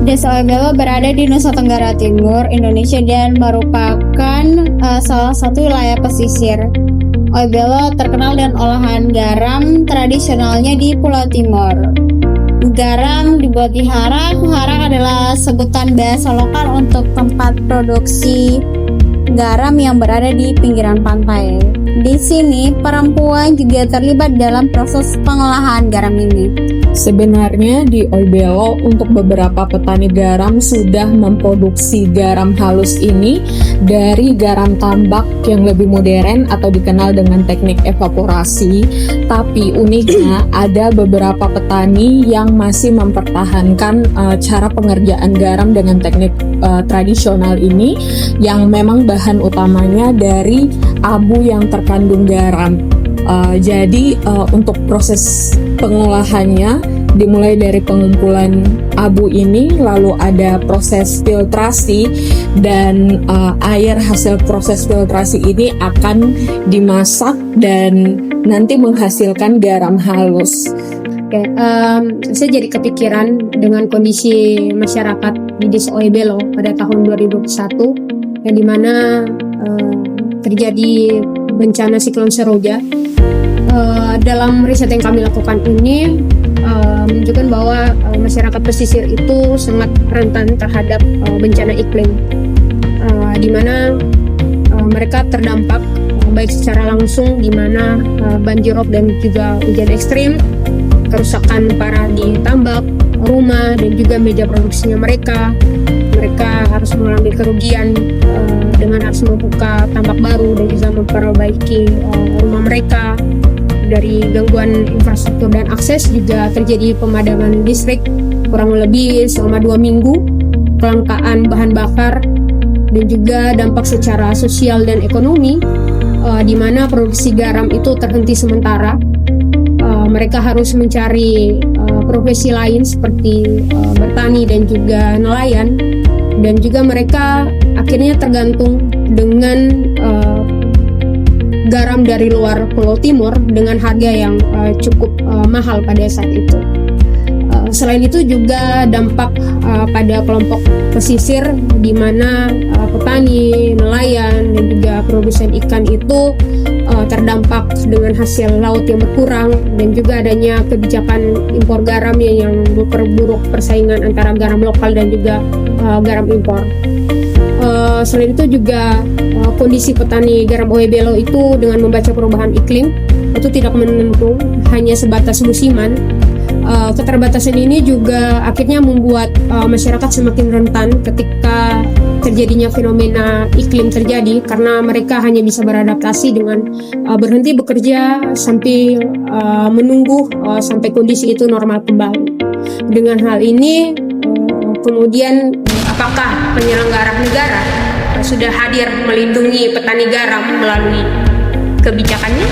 Desa Oebelo berada di Nusa Tenggara Timur, Indonesia dan merupakan salah satu wilayah pesisir. Oebelo terkenal dengan olahan garam tradisionalnya di Pulau Timor. Garam dibuat di Harang. Harang adalah sebutan bahasa lokal untuk tempat produksi garam yang berada di pinggiran pantai. Di sini, perempuan juga terlibat dalam proses pengolahan garam ini. Sebenarnya di Oebelo untuk beberapa petani garam sudah memproduksi garam halus ini dari garam tambak yang lebih modern atau dikenal dengan teknik evaporasi. Tapi uniknya ada beberapa petani yang masih mempertahankan cara pengerjaan garam dengan teknik tradisional ini yang memang bahan utamanya dari abu yang terkandung garam. Jadi untuk proses pengolahannya dimulai dari pengumpulan abu ini, lalu ada proses filtrasi dan air hasil proses filtrasi ini akan dimasak dan nanti menghasilkan garam halus. Oke, saya jadi kepikiran dengan kondisi masyarakat di Desa Oebelo pada tahun 2021 yang dimana terjadi bencana siklon Seroja. Dalam riset yang kami lakukan ini menunjukkan bahwa masyarakat pesisir itu sangat rentan terhadap bencana iklim, di mana mereka terdampak baik secara langsung, di mana banjirop dan juga hujan ekstrim, kerusakan parah di tambak, rumah dan juga media produksinya mereka. Mereka harus mengalami kerugian dengan harus membuka tambak baru dan juga memperbaiki rumah mereka. Dari gangguan infrastruktur dan akses juga terjadi pemadaman listrik kurang lebih selama 2 minggu, kelangkaan bahan bakar, dan juga dampak secara sosial dan ekonomi, di mana produksi garam itu terhenti sementara. Mereka harus mencari profesi lain seperti bertani dan juga nelayan, dan juga mereka akhirnya tergantung dengan garam dari luar Pulau Timur dengan harga yang cukup mahal pada saat itu. Selain itu juga dampak pada kelompok pesisir di mana petani, nelayan dan juga produsen ikan itu terdampak dengan hasil laut yang berkurang dan juga adanya kebijakan impor garam yang memperburuk persaingan antara garam lokal dan juga garam impor. Selain itu juga kondisi petani garam Oebelo itu dengan membaca perubahan iklim itu tidak menentu, hanya sebatas musiman. Keterbatasan ini juga akhirnya membuat masyarakat semakin rentan ketika terjadinya fenomena iklim terjadi, karena mereka hanya bisa beradaptasi dengan berhenti bekerja sambil menunggu sampai kondisi itu normal kembali. Dengan hal ini kemudian apakah penyelenggara negara sudah hadir melindungi petani garam melalui kebijakannya?